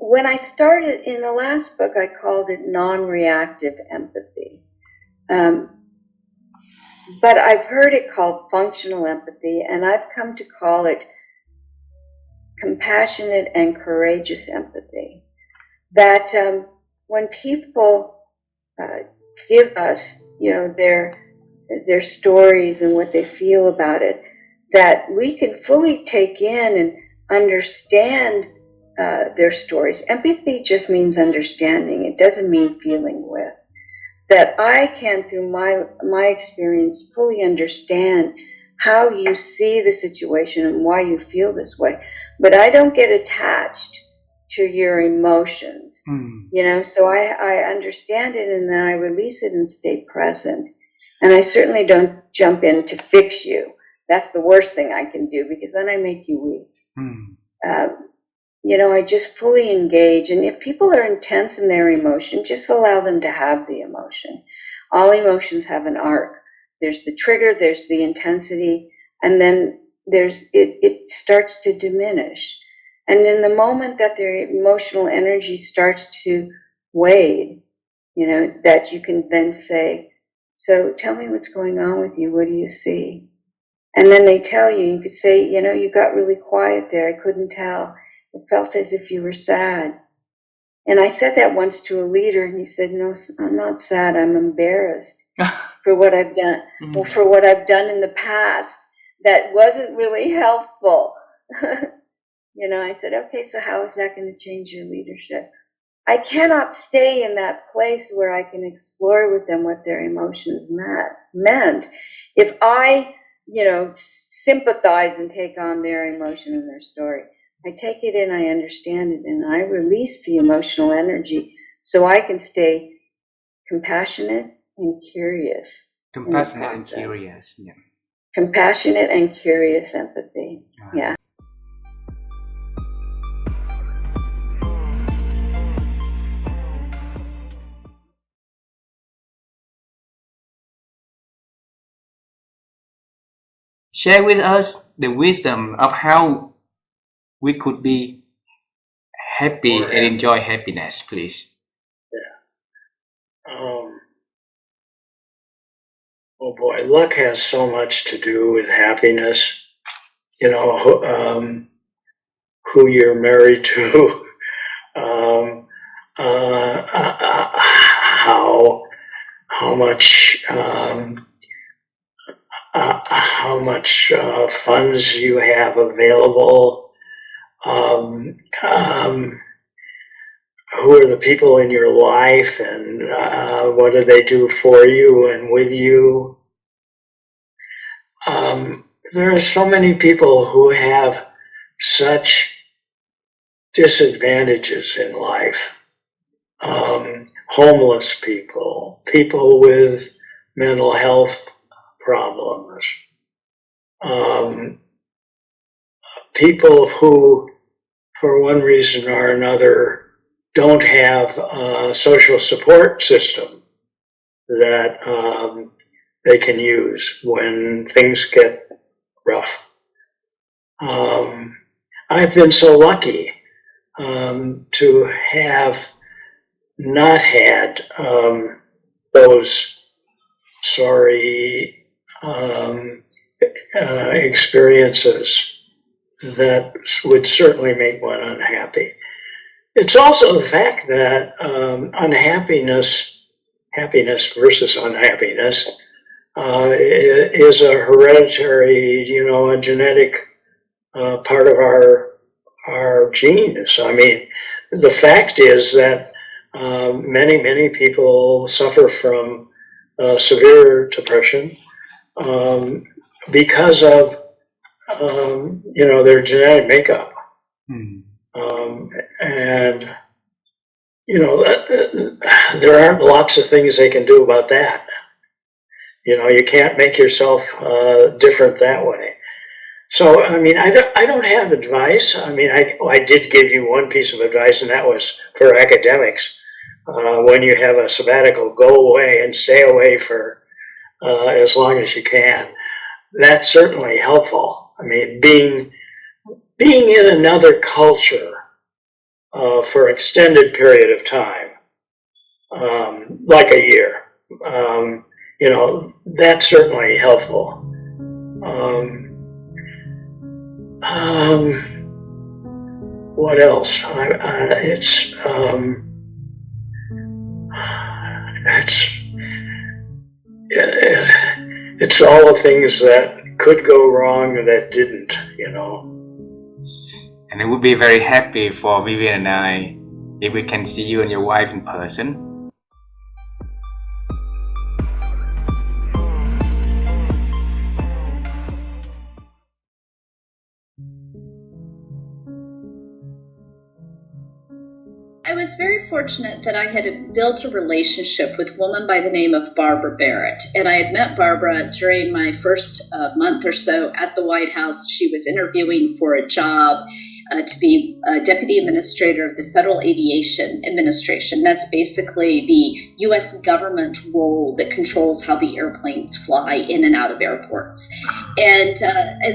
when I started in the last book, I called it non-reactive empathy. But I've heard it called functional empathy, and I've come to call it compassionate and courageous empathy. That when people give us, their stories and what they feel about it, that we can fully take in and understand their stories. Empathy just means understanding. It doesn't mean feeling with. That I can, through my experience, fully understand how you see the situation and why you feel this way. But I don't get attached to your emotions, so I understand it, and then I release it and stay present. And I certainly don't jump in to fix you. That's the worst thing I can do, because then I make you weak. I just fully engage. And if people are intense in their emotion, just allow them to have the emotion. All emotions have an arc. There's the trigger, there's the intensity, and then it starts to diminish. And in the moment that their emotional energy starts to wane, that you can then say, so tell me what's going on with you. What do you see? And then they tell you, you could say, you got really quiet there. I couldn't tell. It felt as if you were sad. And I said that once to a leader, and he said, no, I'm not sad. I'm embarrassed for what I've done. Well, for what I've done in the past that wasn't really helpful. I said, okay, so how is that going to change your leadership? I cannot stay in that place where I can explore with them what their emotions meant. If I, sympathize and take on their emotion and their story, I take it in, I understand it, and I release the emotional energy so I can stay compassionate and curious. Compassionate and curious, yeah. Compassionate and curious empathy, yeah. Share with us the wisdom of how we could be happy and enjoy happiness, please. Yeah. Oh boy, luck has so much to do with happiness. Who you're married to, how much funds you have available, who are the people in your life, and what do they do for you and with you. There are so many people who have such disadvantages in life. Homeless people, people with mental health problems, people who, for one reason or another, don't have a social support system that they can use when things get rough. I've been so lucky to have not had those sorry experiences that would certainly make one unhappy. It's also the fact that happiness versus unhappiness, is a hereditary, a genetic part of our genes. I mean, the fact is that many people suffer from severe depression because of their genetic makeup. And there aren't lots of things they can do about that. You can't make yourself different that way. So, I mean, I don't have advice. I mean, I did give you one piece of advice, and that was for academics. When you have a sabbatical, go away and stay away for as long as you can. That's certainly helpful. I mean, being in another culture for an extended period of time, like a year. That's certainly helpful. What else? It's all the things that could go wrong that didn't, And it would be very happy for Vivian and I if we can see you and your wife in person. I was very fortunate that I had built a relationship with a woman by the name of Barbara Barrett. And I had met Barbara during my first month or so at the White House. She was interviewing for a job to be Deputy Administrator of the Federal Aviation Administration. That's basically the U.S. government role that controls how the airplanes fly in and out of airports. And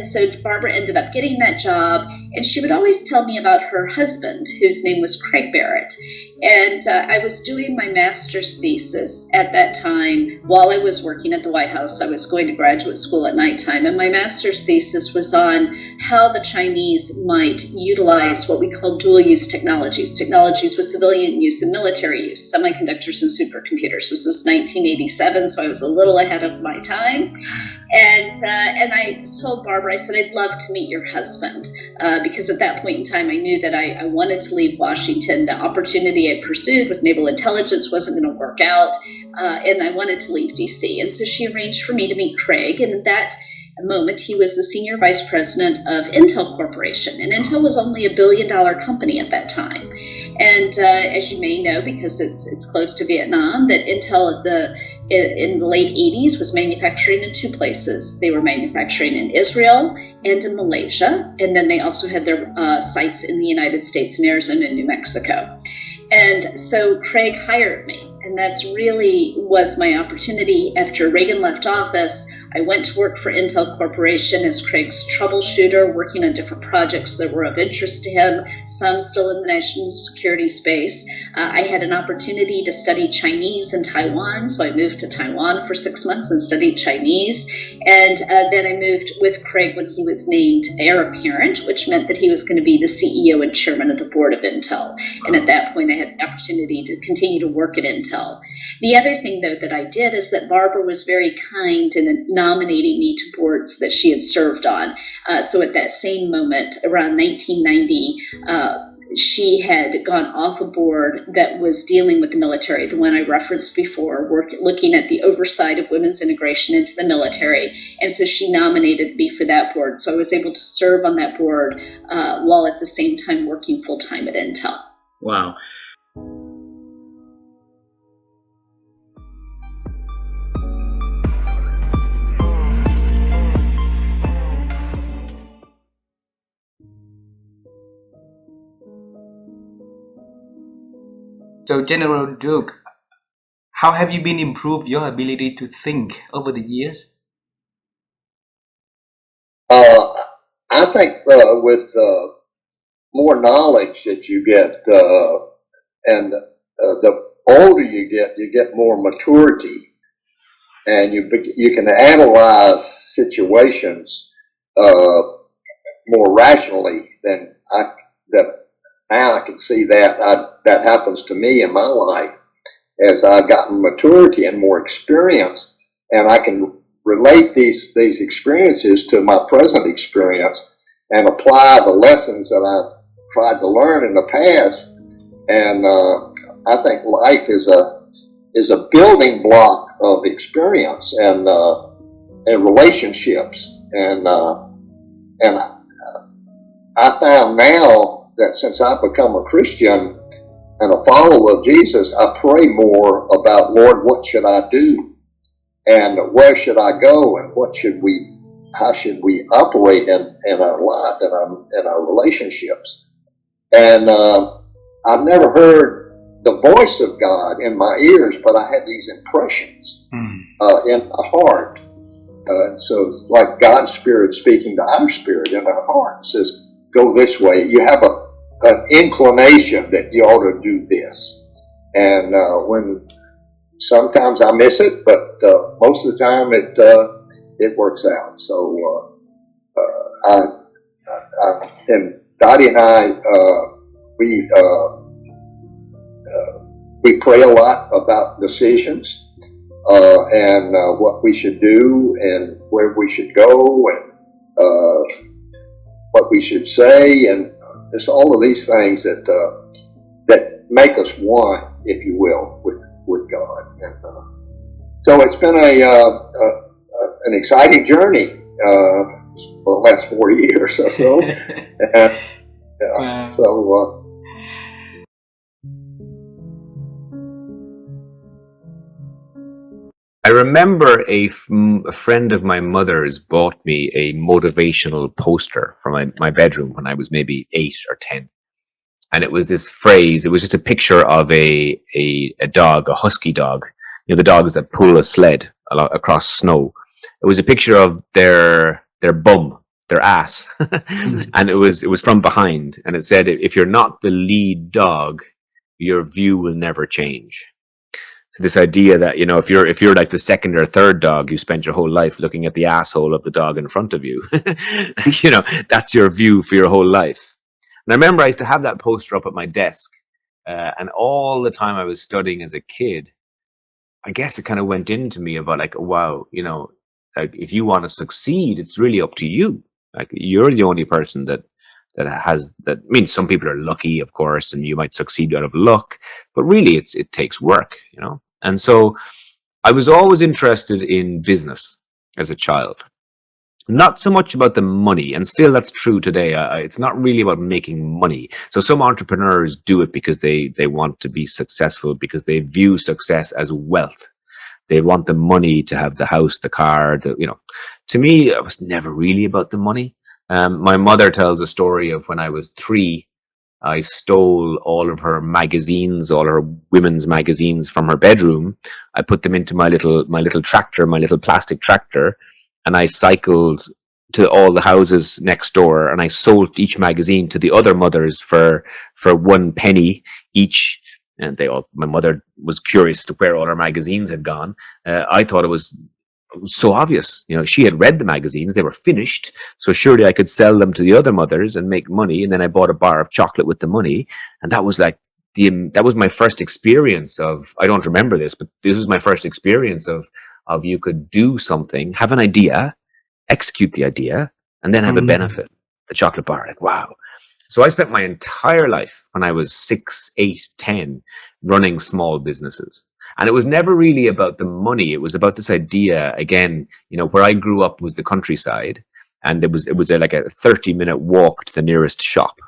so Barbara ended up getting that job, and she would always tell me about her husband, whose name was Craig Barrett. And I was doing my master's thesis at that time while I was working at the White House. I was going to graduate school at nighttime, and my master's thesis was on how the Chinese might utilize what we call dual-use technologies with civilian use and military use, semiconductors and supercomputers. This was 1987, so I was a little ahead of my time. And I told Barbara, I said, I'd love to meet your husband, because at that point in time, I knew that I wanted to leave Washington. The opportunity I pursued with naval intelligence wasn't going to work out, and I wanted to leave D.C. And so she arranged for me to meet Craig, and at that moment, he was the senior vice president of Intel Corporation, and Intel was only $1 billion company at that time. And as you may know, because it's close to Vietnam, that Intel in the late 80s was manufacturing in two places. They were manufacturing in Israel and in Malaysia, and then they also had their sites in the United States in Arizona and New Mexico. And so Craig hired me, and that's really was my opportunity. After Reagan left office, I went to work for Intel Corporation as Craig's troubleshooter, working on different projects that were of interest to him, some still in the national security space. I had an opportunity to study Chinese in Taiwan, so I moved to Taiwan for 6 months and studied Chinese. And then I moved with Craig when he was named heir apparent, which meant that he was going to be the CEO and chairman of the board of Intel. And at that point, I had the opportunity to continue to work at Intel. The other thing, though, that I did is that Barbara was very kind in nominating me to boards that she had served on. So at that same moment, around 1990, she had gone off a board that was dealing with the military, the one I referenced before, looking at the oversight of women's integration into the military. And so she nominated me for that board. So I was able to serve on that board while at the same time working full-time at Intel. Wow. So, General Duke, how have you been improved your ability to think over the years? I think with more knowledge that you get, and the older you get more maturity, and you can analyze situations more rationally than now I can see that happens to me in my life as I've gotten maturity and more experience, and I can relate these experiences to my present experience and apply the lessons that I've tried to learn in the past. And I think life is a building block of experience and relationships, and I found now that since I've become a Christian and a follower of Jesus, I pray more about, Lord, what should I do? And where should I go? And how should we operate in our life, in our relationships? And I've never heard the voice of God in my ears, but I had these impressions in my heart. So it's like God's Spirit speaking to our spirit in our heart. It says, go this way. You have an inclination that you ought to do this. And when sometimes I miss it, but most of the time it works out. So and Dottie and I, we pray a lot about decisions and what we should do and where we should go and what we should say, and it's all of these things that make us one, if you will, with God. And so it's been an exciting journey for the last 4 years or so. And, Wow. so. I remember a friend of my mother's bought me a motivational poster for my bedroom when I was maybe 8 or 10. And it was this phrase, it was just a picture of a dog, a husky dog, you know, the dogs that pull a sled across snow. It was a picture of their bum, their ass. And it was from behind. And it said, if you're not the lead dog, your view will never change. So this idea that, you know, if you're like the second or third dog, you spent your whole life looking at the asshole of the dog in front of you, you know, that's your view for your whole life. And I remember I used to have that poster up at my desk, and all the time I was studying as a kid, I guess it kind of went into me about like, wow, you know, like if you want to succeed, it's really up to you. Like you're the only person that has that. I mean, some people are lucky, of course, and you might succeed out of luck, but really it takes work, you know. And so I was always interested in business as a child. Not so much about the money, and still that's true today. It's not really about making money. So some entrepreneurs do it because they want to be successful, because they view success as wealth. They want the money to have the house, the car, you know. To me, it was never really about the money. My mother tells a story of when I was 3, I stole all of her magazines, all her women's magazines from her bedroom. I put them into my little tractor, my little plastic tractor, and I cycled to all the houses next door, and I sold each magazine to the other mothers for 1 penny each. And my mother was curious to where all her magazines had gone. I thought it was so obvious, you know, she had read the magazines, they were finished, so surely I could sell them to the other mothers and make money. And then I bought a bar of chocolate with the money, and that was like that was my first experience of, I don't remember this, but this was my first experience of you could do something, have an idea, execute the idea, and then have a benefit. The chocolate bar, like, wow. So I spent my entire life when I was 6, 8, 10 running small businesses. And it was never really about the money. It was about this idea, again, you know, where I grew up was the countryside, and it was like a 30-minute walk to the nearest shop.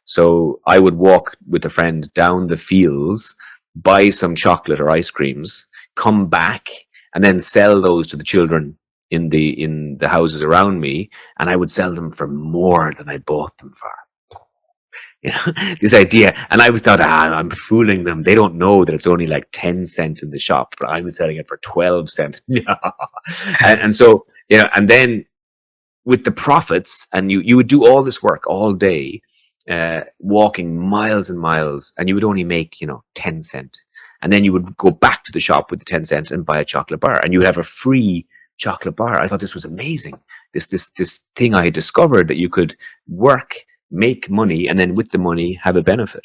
So I would walk with a friend down the fields, buy some chocolate or ice creams, come back, and then sell those to the children in the houses around me, and I would sell them for more than I bought them for. You know, this idea, and I always thought, I'm fooling them. They don't know that it's only like 10 cents in the shop, but I'm selling it for 12 cents. and so, you know, and then with the profits, and you would do all this work all day, walking miles and miles, and you would only make, you know, 10 cents. And then you would go back to the shop with the 10 cents and buy a chocolate bar, and you would have a free chocolate bar. I thought this was amazing. This thing I had discovered, that you could work, make money, and then with the money have a benefit.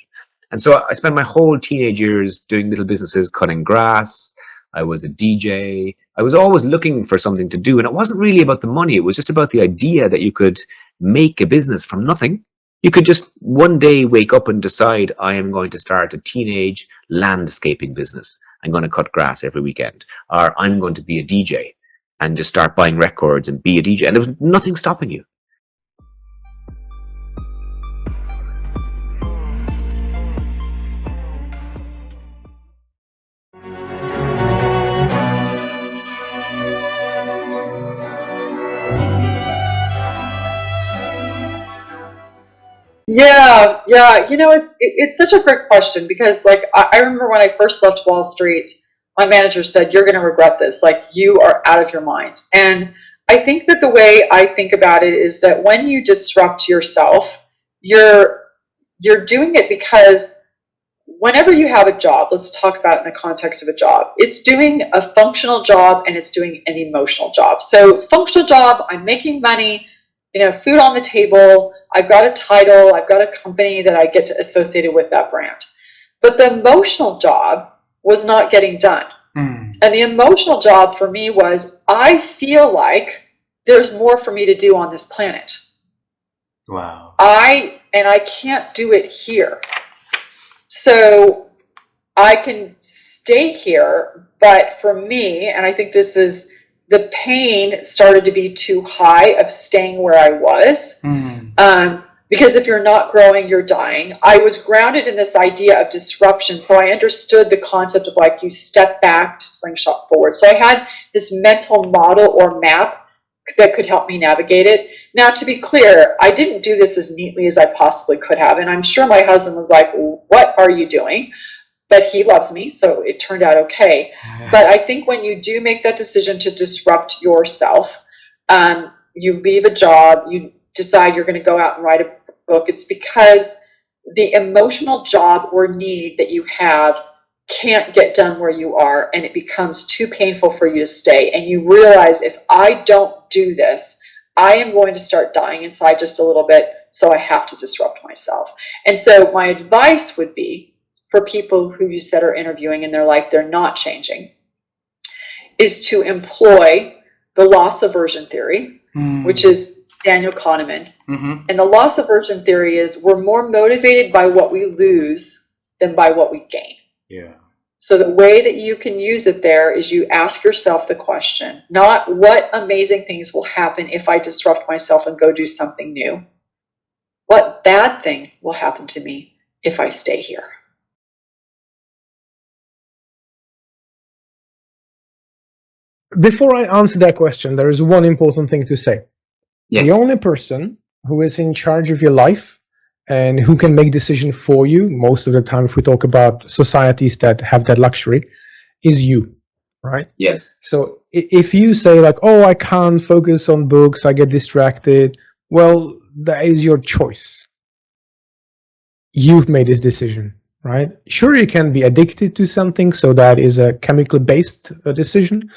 And so I spent my whole teenage years doing little businesses, cutting grass. I was a DJ. I was always looking for something to do, and it wasn't really about the money. It was just about the idea that you could make a business from nothing. You could just one day wake up and decide, I am going to start a teenage landscaping business. I'm going to cut grass every weekend, or I'm going to be a DJ, and just start buying records and be a DJ, and there was nothing stopping you. Yeah. You know, it's such a great question, because like I remember when I first left Wall Street, my manager said, "You're going to regret this. Like, you are out of your mind." And I think that the way I think about it is that when you disrupt yourself, you're you're doing it because whenever you have a job, let's talk about it in the context of a job. It's doing a functional job and it's doing an emotional job. So functional job, I'm making money, food on the table, I've got a title, I've got a company that I get to associate with that brand. But the emotional job was not getting done. And the emotional job for me was, I feel like there's more for me to do on this planet. Wow. I can't do it here. So I can stay here, but for me, and I think this is, the pain started to be too high of staying where I was. Because if you're not growing, you're dying. I was grounded in this idea of disruption. So I understood the concept of like you step back to slingshot forward. So I had this mental model or map that could help me navigate it. Now, to be clear, I didn't do this as neatly as I possibly could have. And I'm sure my husband was like, what are you doing? But he loves me, so it turned out okay. But I think when you do make that decision to disrupt yourself, you leave a job, you decide you're going to go out and write a book, it's because the emotional job or need that you have can't get done where you are, and it becomes too painful for you to stay. And you realize, if I don't do this, I am going to start dying inside just a little bit, so I have to disrupt myself. And so my advice would be for people who you said are interviewing and they're like, they're not changing, is to employ the loss aversion theory, which is Daniel Kahneman. And the loss aversion theory is, we're more motivated by what we lose than by what we gain. Yeah. So the way that you can use it there is you ask yourself the question, not what amazing things will happen if I disrupt myself and go do something new. What bad thing will happen to me if I stay here? Before I answer that question, there is one important thing to say. Yes. The only person who is in charge of your life and who can make decisions for you, most of the time, if we talk about societies that have that luxury, is you, right? Yes. So if you say like, oh, I can't focus on books, I get distracted, well, that is your choice. You've made this decision, right? Sure, you can be addicted to something, so that is a chemically based decision,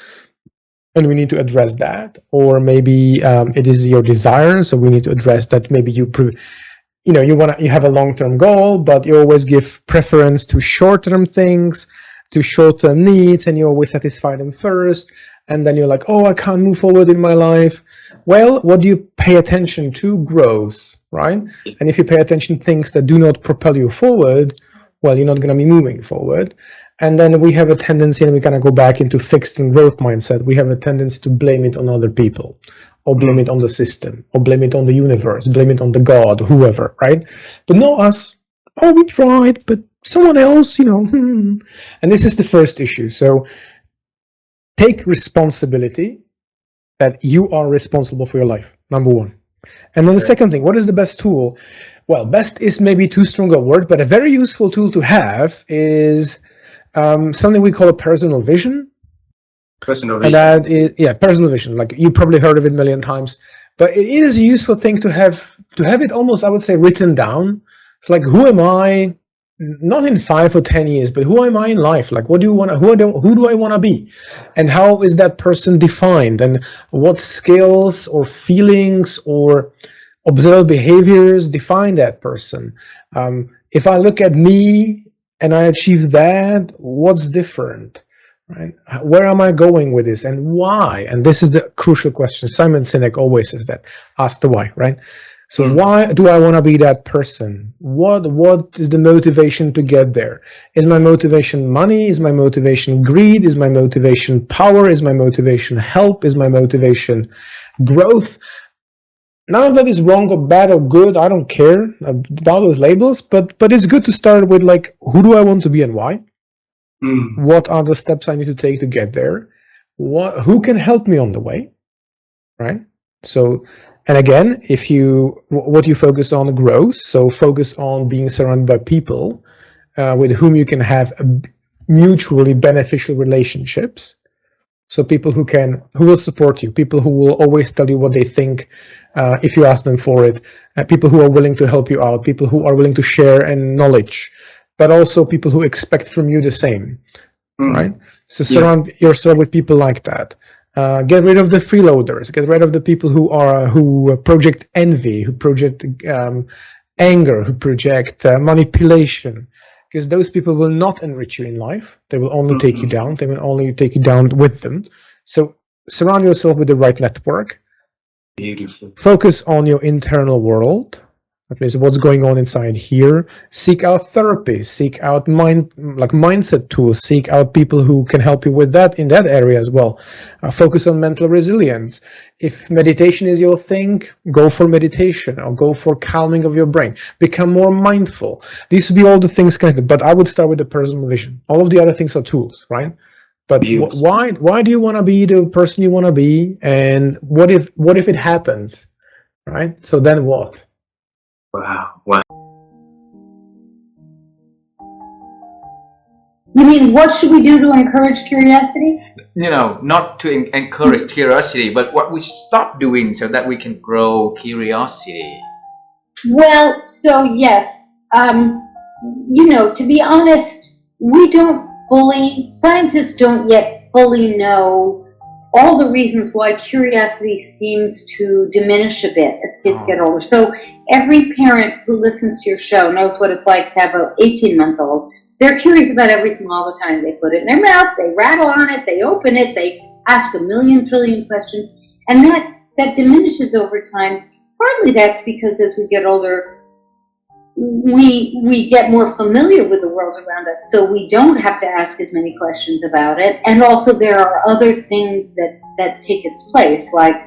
and we need to address that. Or maybe it is your desire, so we need to address that. Maybe you have a long-term goal, but you always give preference to short-term things, to short-term needs, and you always satisfy them first. And then you're like, oh, I can't move forward in my life. Well, what do you pay attention to grows, right? And if you pay attention to things that do not propel you forward, well, you're not going to be moving forward. And then we have a tendency, and we kind of go back into fixed and growth mindset, we have a tendency to blame it on other people, or blame it on the system, or blame it on the universe, blame it on the God, whoever, right? But not us. Oh, we tried, but someone else, And this is the first issue. So take responsibility that you are responsible for your life, number one. And then the second thing, what is the best tool? Well, best is maybe too strong a word, but a very useful tool to have is something we call a personal vision. Personal vision. And that is, personal vision. Like, you probably heard of it a million times, but it is a useful thing to have it almost, I would say, written down. It's like, who am I? Not in 5 or 10 years, but who am I in life? Like, what do you want? Who do I want to be? And how is that person defined? And what skills or feelings or observed behaviors define that person? If I look at me and I achieve that, what's different? Right? Where am I going with this, and why? And this is the crucial question. Simon Sinek always says that. Ask the why, right? So why do I want to be that person? What is the motivation to get there? Is my motivation money? Is my motivation greed? Is my motivation power? Is my motivation help? Is my motivation growth? None of that is wrong or bad or good. I don't care about those labels, but it's good to start with, like, who do I want to be and why? What are the steps I need to take to get there? Who can help me on the way? Right? So, and again, what you focus on grows. So focus on being surrounded by people with whom you can have mutually beneficial relationships. So people who will support you, people who will always tell you what they think if you ask them for it. People who are willing to help you out, people who are willing to share and knowledge, but also people who expect from you the same, right? So surround yourself with people like that. Get rid of the freeloaders. Get rid of the people who project envy, who project anger, who project manipulation, because those people will not enrich you in life. They will only take you down. They will only take you down with them. So surround yourself with the right network. Beautiful. Focus on your internal world. That means what's going on inside here. Seek out therapy. Seek out mindset tools. Seek out people who can help you with that in that area as well. Focus on mental resilience. If meditation is your thing, go for meditation or go for calming of your brain. Become more mindful. These would be all the things connected. But I would start with the personal vision. All of the other things are tools, right? But why do you want to be the person you want to be? And what if it happens, right? So then what? Wow. Wow. You mean, what should we do to encourage curiosity? You know, not to encourage curiosity, but what we should stop doing so that we can grow curiosity. Well, so yes, to be honest, scientists don't yet fully know all the reasons why curiosity seems to diminish a bit as kids get older. So every parent who listens to your show knows what it's like to have an 18-month-old. They're curious about everything all the time. They put it in their mouth, they rattle on it, they open it, they ask a million trillion questions, and that diminishes over time. Partly that's because as we get older, we get more familiar with the world around us, so we don't have to ask as many questions about it. And also there are other things that take its place, like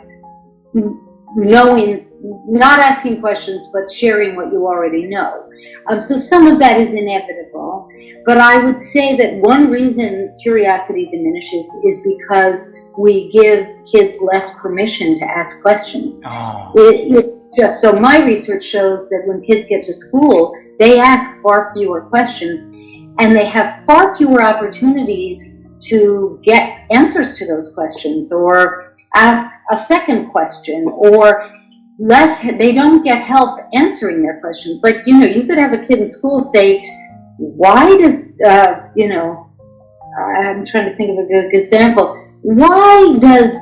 not asking questions, but sharing what you already know. So some of that is inevitable. But I would say that one reason curiosity diminishes is because we give kids less permission to ask questions. It's just, so my research shows that when kids get to school, they ask far fewer questions, and they have far fewer opportunities to get answers to those questions, or ask a second question, or they don't get help answering their questions. Like, you could have a kid in school say, why does, I'm trying to think of a good example. Why does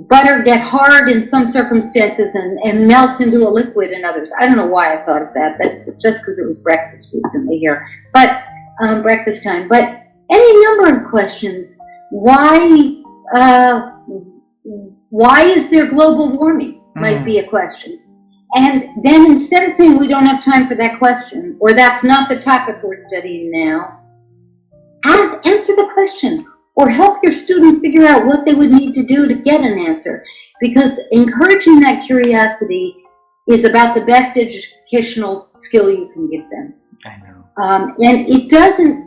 butter get hard in some circumstances and melt into a liquid in others? I don't know why I thought of that. That's just because it was breakfast recently here. But breakfast time. But any number of questions. Why is there global warming? Might be a question. And then instead of saying we don't have time for that question, or that's not the topic we're studying now, answer the question, or help your student figure out what they would need to do to get an answer. Because encouraging that curiosity is about the best educational skill you can give them. I know. And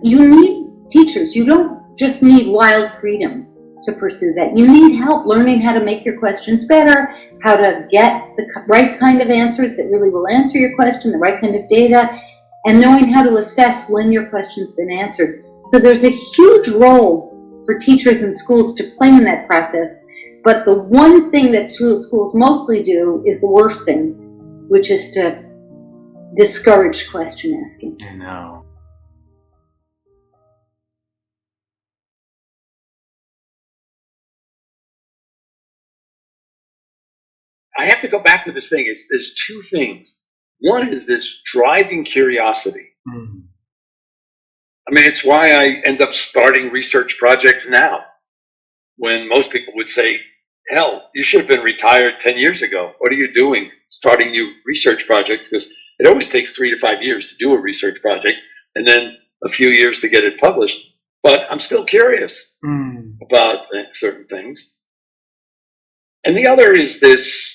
you need teachers. You don't just need wild freedom to pursue that. You need help learning how to make your questions better, how to get the right kind of answers that really will answer your question, the right kind of data, and knowing how to assess when your question's been answered. So there's a huge role for teachers and schools to play in that process, but the one thing that schools mostly do is the worst thing, which is to discourage question asking. I know. I have to go back to this thing. There's two things. One is this driving curiosity. I mean, it's why I end up starting research projects now, when most people would say, hell, you should have been retired 10 years ago. What are you doing starting new research projects? Because it always takes 3 to 5 years to do a research project, and then a few years to get it published. But I'm still curious about certain things. And the other is this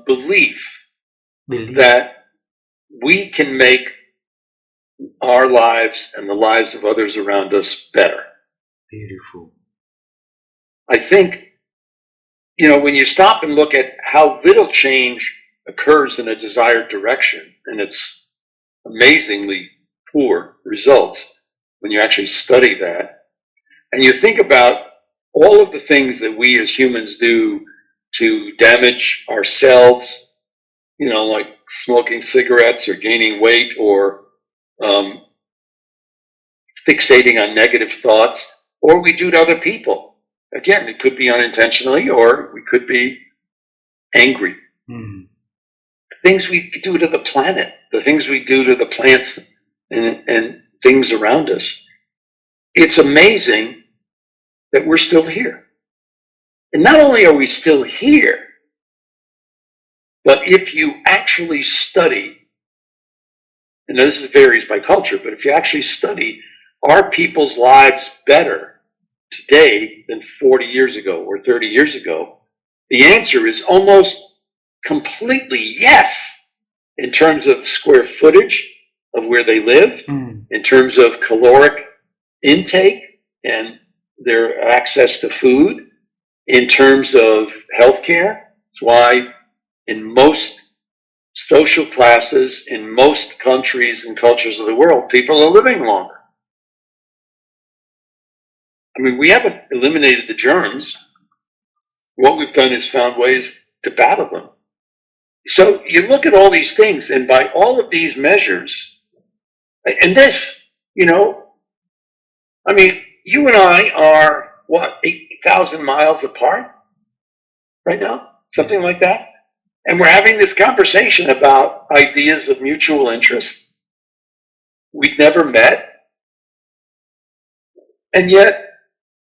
belief that we can make our lives and the lives of others around us better. Beautiful. I think, when you stop and look at how little change occurs in a desired direction, and it's amazingly poor results when you actually study that, and you think about all of the things that we as humans do to damage ourselves, like smoking cigarettes or gaining weight or fixating on negative thoughts, or we do to other people. Again, it could be unintentionally, or we could be angry. Things we do to the planet, the things we do to the plants and things around us. It's amazing that we're still here. And not only are we still here, but if you actually study, and this varies by culture, but if you actually study, are people's lives better today than 40 years ago or 30 years ago? The answer is almost completely yes, in terms of square footage of where they live, in terms of caloric intake and their access to food, in terms of healthcare. That's why in most social classes, in most countries and cultures of the world, people are living longer. I mean, we haven't eliminated the germs. What we've done is found ways to battle them. So you look at all these things, and by all of these measures, and this, I mean, you and I are, 8,000 miles apart right now? Something like that? And we're having this conversation about ideas of mutual interest. We've never met. And yet,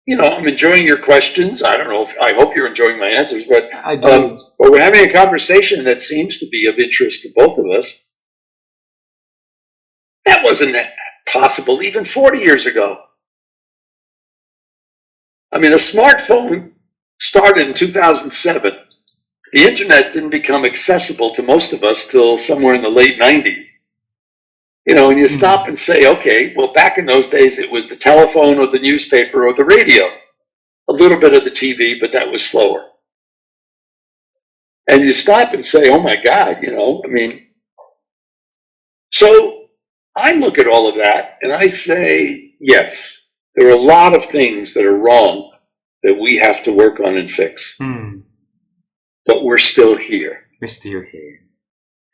I'm enjoying your questions. I don't know I hope you're enjoying my answers, but I do. but we're having a conversation that seems to be of interest to both of us. That wasn't possible even 40 years ago. I mean, a smartphone started in 2007. The internet didn't become accessible to most of us till somewhere in the late 90s. And you stop and say, okay, well, back in those days, it was the telephone or the newspaper or the radio. A little bit of the TV, but that was slower. And you stop and say, oh my God, so I look at all of that and I say, yes, there are a lot of things that are wrong that we have to work on and fix. But we're still here. We're still here.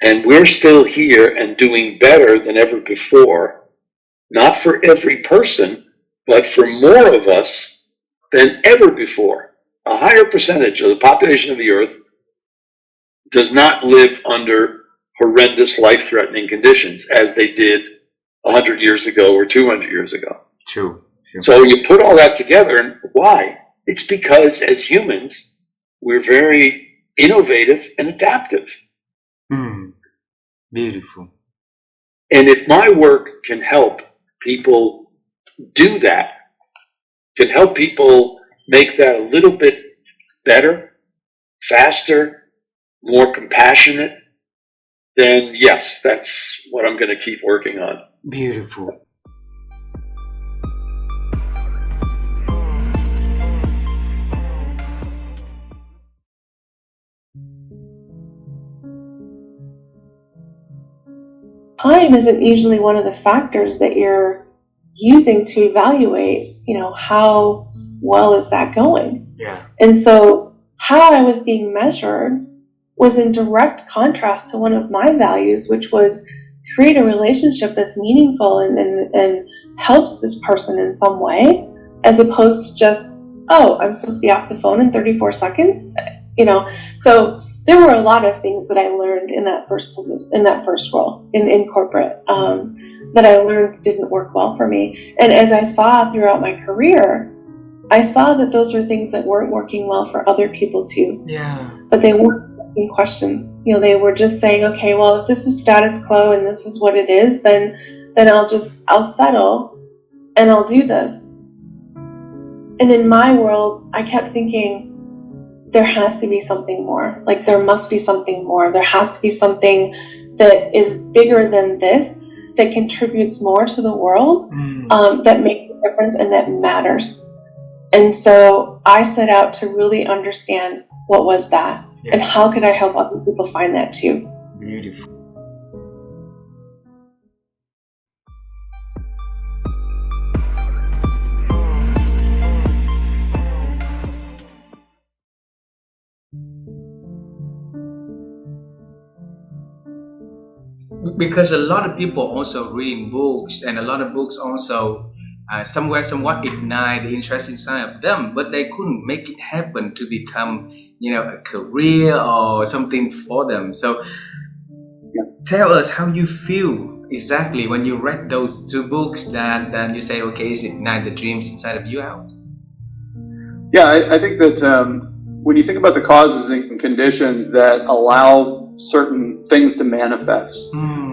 And we're still here and doing better than ever before, not for every person, but for more of us than ever before. A higher percentage of the population of the earth does not live under horrendous life-threatening conditions as they did 100 years ago or 200 years ago. True. So you put all that together, and why? It's because as humans, we're very innovative and adaptive. Beautiful. And if my work can help people do that, can help people make that a little bit better, faster, more compassionate, then yes, that's what I'm going to keep working on. Beautiful. Time isn't usually one of the factors that you're using to evaluate, how well is that going? Yeah. And so how I was being measured was in direct contrast to one of my values, which was create a relationship that's meaningful and helps this person in some way, as opposed to just, oh, I'm supposed to be off the phone in 34 seconds, So there were a lot of things that I learned in that first role in corporate that I learned didn't work well for me. And as I saw throughout my career, I saw that those were things that weren't working well for other people too. Yeah. But they weren't asking questions. They were just saying, okay, well, if this is status quo and this is what it is, then I'll settle and I'll do this. And in my world, I kept thinking, there has to be something more. Like, there must be something more. There has to be something that is bigger than this, that contributes more to the world, that makes a difference and that matters. And so I set out to really understand what was that, and how could I help other people find that too. Beautiful. Because a lot of people also reading books, and a lot of books also somewhat ignite the interest inside of them, but they couldn't make it happen to become, a career or something for them. So tell us how you feel exactly when you read those two books that you say, okay, it's ignite the dreams inside of you out. Yeah, I think that when you think about the causes and conditions that allow certain things to manifest,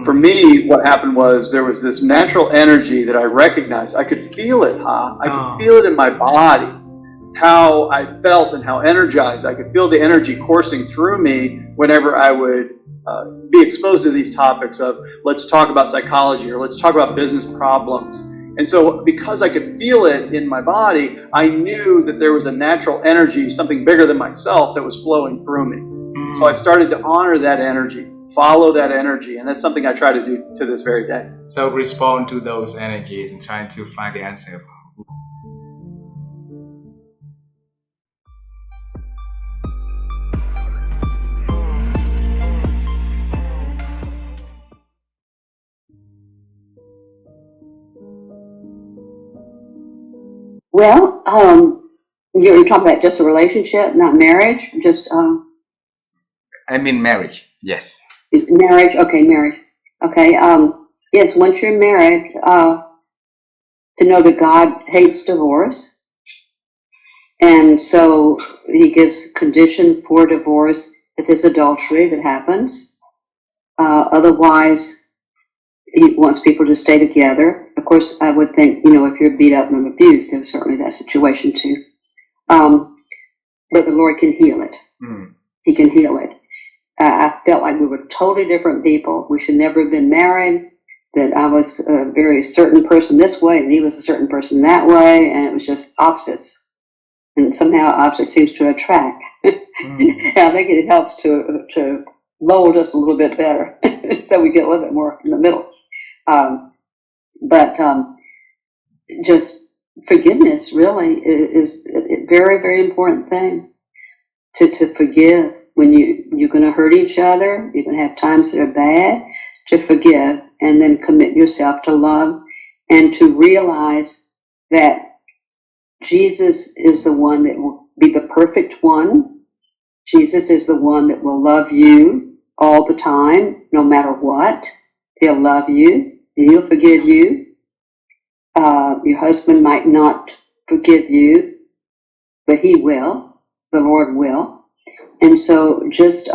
for me, what happened was there was this natural energy that I recognized. I could feel it, I could feel it in my body, how I felt and how energized. I could feel the energy coursing through me whenever I would be exposed to these topics of, let's talk about psychology or let's talk about business problems. And so because I could feel it in my body, I knew that there was a natural energy, something bigger than myself, that was flowing through me. So I started to honor that energy, follow that energy, and that's something I try to do to this very day. So respond to those energies and trying to find the answer. Well, you're talking about just a relationship, not marriage, just I mean marriage, yes. Marriage, okay, marriage. Okay, yes, once you're married, to know that God hates divorce. And so he gives condition for divorce if there's adultery that happens. Otherwise, he wants people to stay together. Of course, I would think, if you're beat up and abused, there's certainly that situation too. But the Lord can heal it. He can heal it. I felt like we were totally different people. We should never have been married. That I was a very certain person this way, and he was a certain person that way, and it was just opposites. And somehow opposite seems to attract. And I think it helps to mold us a little bit better, so we get a little bit more in the middle. But just forgiveness really is a very, very important thing. To forgive when you're going to hurt each other, you're going to have times that are bad. To forgive and then commit yourself to love, and to realize that Jesus is the one that will be the perfect one. Jesus is the one that will love you all the time, no matter what. He'll love you. He'll forgive you. Your husband might not forgive you, but he will. The Lord will. And so just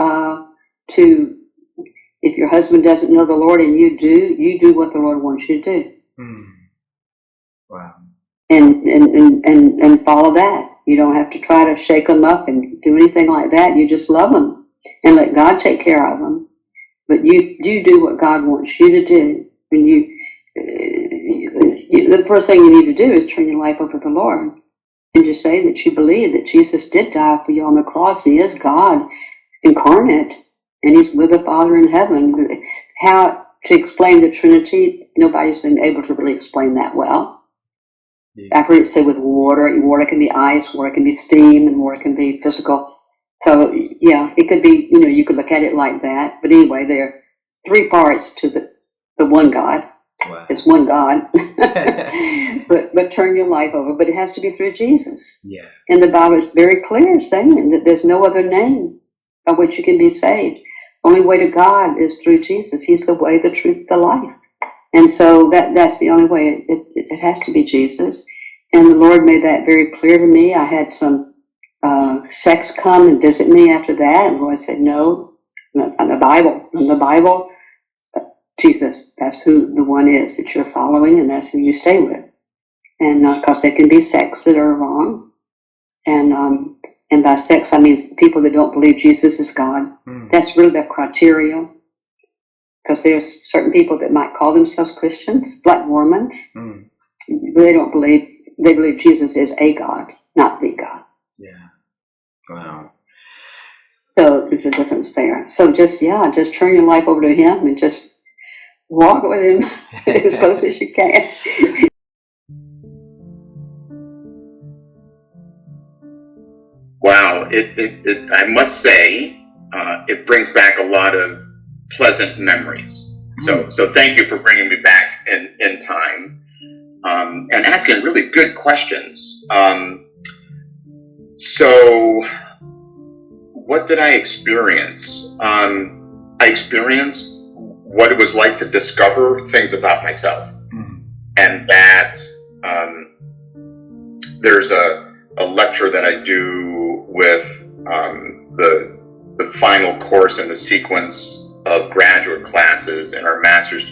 if your husband doesn't know the Lord and you do what the Lord wants you to do. Wow. And follow that. You don't have to try to shake them up and do anything like that. You just love them and let God take care of them. But you do what God wants you to do. And the first thing you need to do is turn your life over to the Lord and just say that you believe that Jesus did die for you on the cross. He is God incarnate, and he's with the Father in heaven. How to explain the Trinity, nobody's been able to really explain that well. Yeah. I've heard it said with water can be ice, water can be steam, and water can be physical. So yeah, it could be, you could look at it like that. But anyway, there are three parts to the one God. Wow. It's one God. but turn your life over. But it has to be through Jesus. Yeah. And the Bible is very clear saying that there's no other name by which you can be saved. Only way to God is through Jesus. He's the way, the truth, the life. And so that's the only way. It has to be Jesus. And the Lord made that very clear to me. I had some sects come and visit me after that, and the Lord said, no, on the Bible, Jesus, that's who the one is that you're following, and that's who you stay with. And because there can be sects that are wrong. And by sects, I mean people that don't believe Jesus is God. That's really the criteria. Because there's certain people that might call themselves Christians, like Mormons. They don't believe, they believe Jesus is a God, not the God. Yeah. Wow. So there's a difference there. So just turn your life over to him and just walk with him as close as you can. Wow, I must say, it brings back a lot of pleasant memories. So thank you for bringing me back in time and asking really good questions. So what did I experience? I experienced what it was like to discover things about myself, and that there's a lecture that I do with the final course in the sequence of graduate classes in our master's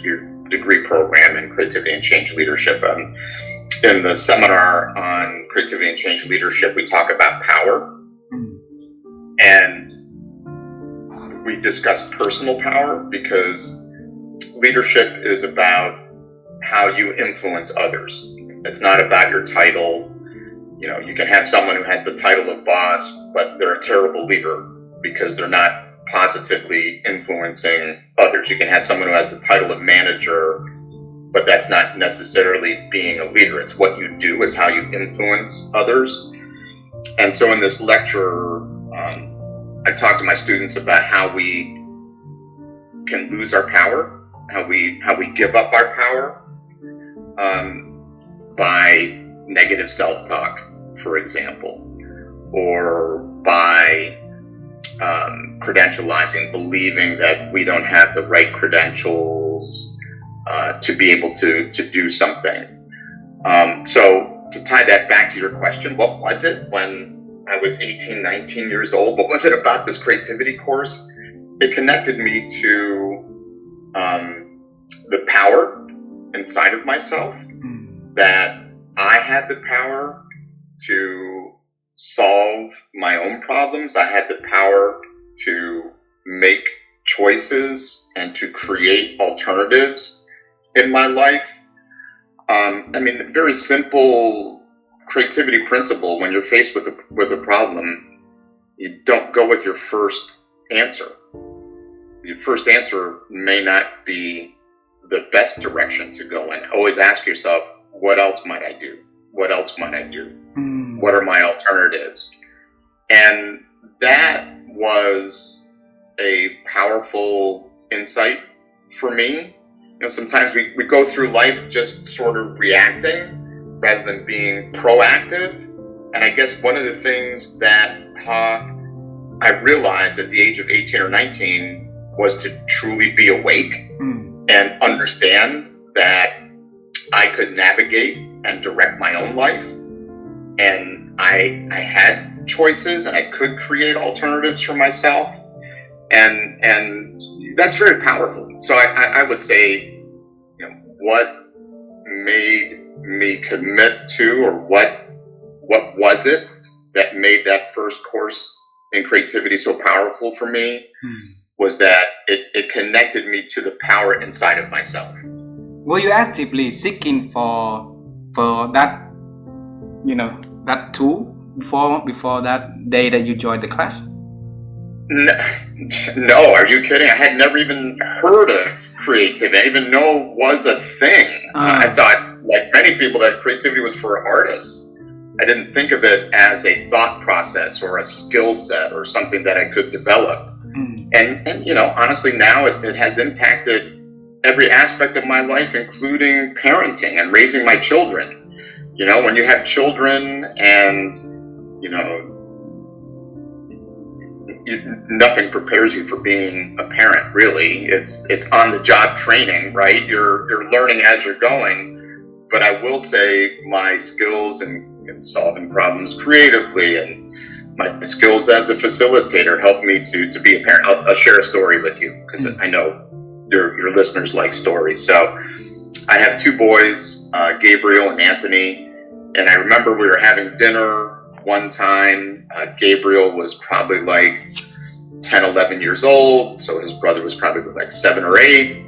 degree program in creativity and change leadership. In the seminar on creativity and change leadership, we talk about power, and we discuss personal power, because leadership is about how you influence others. It's not about your title. You know, you can have someone who has the title of boss, but they're a terrible leader because they're not positively influencing others. You can have someone who has the title of manager, but that's not necessarily being a leader. It's what you do. It's how you influence others. And so in this lecture, I talk to my students about how we can lose our power, how we give up our power by negative self-talk, for example, or by credentializing, believing that we don't have the right credentials to be able to do something. So to tie that back to your question, what was it when I was 18, 19 years old? What was it about this creativity course? It connected me to the power inside of myself, that I had the power to solve my own problems. I had the power to make choices and to create alternatives in my life. I mean, a very simple creativity principle: when you're faced with a problem, you don't go with your first answer. Your first answer may not be the best direction to go in. Always ask yourself, what else might I do? What else might I do? What are my alternatives? And that was a powerful insight for me. You know, sometimes we go through life just sort of reacting rather than being proactive. And I guess one of the things that I realized at the age of 18 or 19 was to truly be awake and understand that I could navigate and direct my own life. And I had choices, and I could create alternatives for myself. And that's very powerful. So I would say, you know, what made me commit to, or what was it that made that first course in creativity so powerful for me, was that it connected me to the power inside of myself. Were you actively seeking for that, you know, that tool before that day that you joined the class? No, are you kidding? I had never even heard of creativity. I didn't even know it was a thing. I thought, like many people, that creativity was for artists. I didn't think of it as a thought process or a skill set or something that I could develop. And you know, honestly, now it has impacted every aspect of my life, including parenting and raising my children. You know, when you have children and, you know, nothing prepares you for being a parent, really. It's on the job training, right? You're learning as you're going. But I will say my skills in solving problems creatively and my skills as a facilitator helped me to be a parent. I'll share a story with you, because I know your listeners like stories. So I have two boys, Gabriel and Anthony, and I remember we were having dinner one time. Gabriel was probably like 10, 11 years old, so his brother was probably like 7 or 8.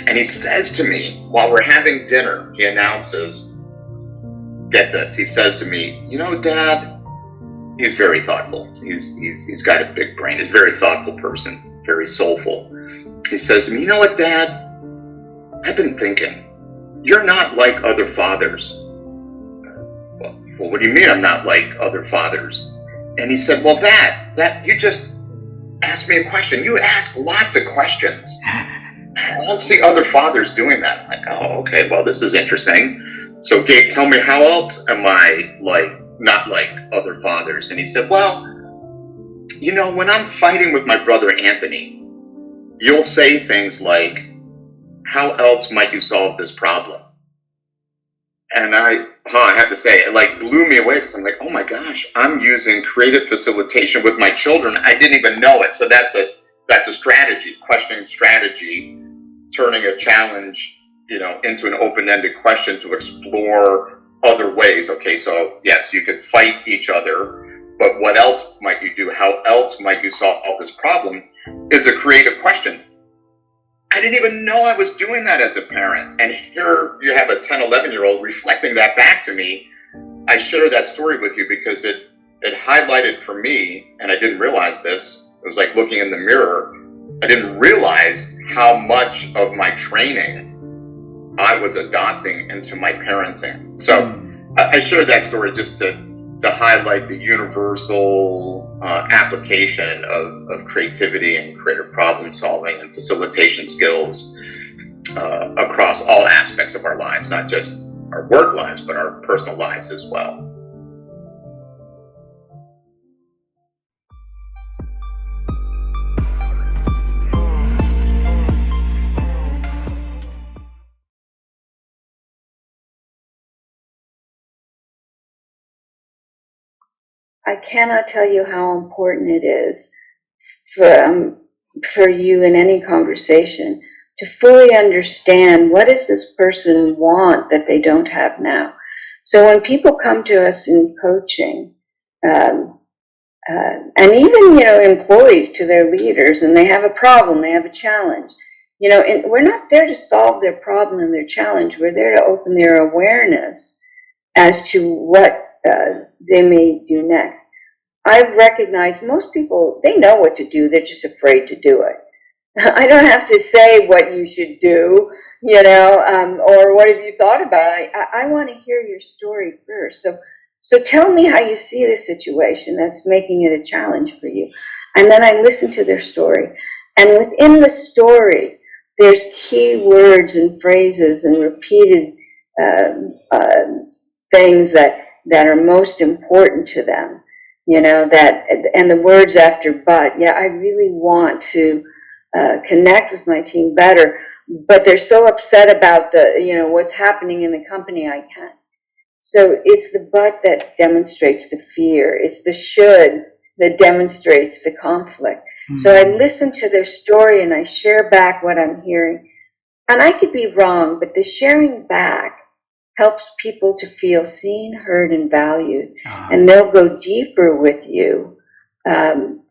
And he says to me, while we're having dinner, he announces, get this, he says to me, you know, Dad, he's very thoughtful. He's got a big brain. He's a very thoughtful person, very soulful. He says to me, you know what, Dad? I've been thinking, you're not like other fathers. Well, what do you mean I'm not like other fathers? And he said, well, that you just asked me a question. You ask lots of questions. I don't see other fathers doing that. I'm like, oh, okay, well, this is interesting. So Gabe, tell me, how else am I not like other fathers? And he said, well, you know, when I'm fighting with my brother Anthony, you'll say things like, how else might you solve this problem? And I have to say, it blew me away, because I'm like, oh my gosh, I'm using creative facilitation with my children. I didn't even know it. So that's a strategy, questioning strategy, turning a challenge, into an open-ended question to explore other ways. Okay, so yes, you could fight each other, but what else might you do? How else might you solve this problem is a creative question. I didn't even know I was doing that as a parent. And here you have a 10, 11-year-old reflecting that back to me. I share that story with you because it highlighted for me, and I didn't realize this, it was like looking in the mirror. I didn't realize how much of my training I was adopting into my parenting. So I share that story just to highlight the universal application of creativity and creative problem solving and facilitation skills across all aspects of our lives, not just our work lives, but our personal lives as well. I cannot tell you how important it is for you in any conversation to fully understand what does this person want that they don't have now. So when people come to us in coaching, and even employees to their leaders, and they have a problem, they have a challenge, and we're not there to solve their problem and their challenge. We're there to open their awareness as to what they may do next. I've recognized most people, they know what to do, they're just afraid to do it. I don't have to say what you should do, or what have you thought about it. I want to hear your story first. So tell me how you see the situation that's making it a challenge for you. And then I listen to their story. And within the story, there's key words and phrases and repeated things that are most important to them. And the words after but. Yeah, I really want to connect with my team better, but they're so upset about what's happening in the company, I can't. So it's the but that demonstrates the fear. It's the should that demonstrates the conflict. Mm-hmm. So I listen to their story and I share back what I'm hearing. And I could be wrong, but the sharing back helps people to feel seen, heard, and valued. And they'll go deeper with you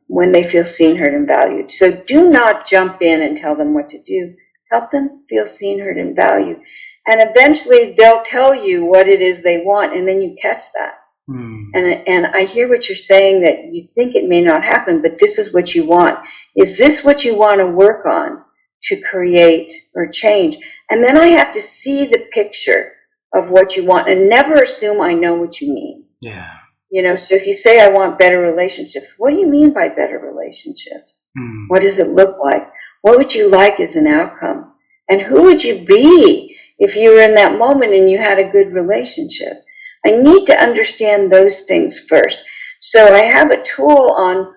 when they feel seen, heard, and valued. So do not jump in and tell them what to do. Help them feel seen, heard, and valued. And eventually they'll tell you what it is they want, and then you catch that. And I hear what you're saying, that you think it may not happen, but this is what you want. Is this what you want to work on to create or change? And then I have to see the picture of what you want and never assume I know what you mean. Yeah. So if you say I want better relationships, what do you mean by better relationships? What does it look like? What would you like as an outcome? And who would you be if you were in that moment and you had a good relationship? I need to understand those things first. So I have a tool on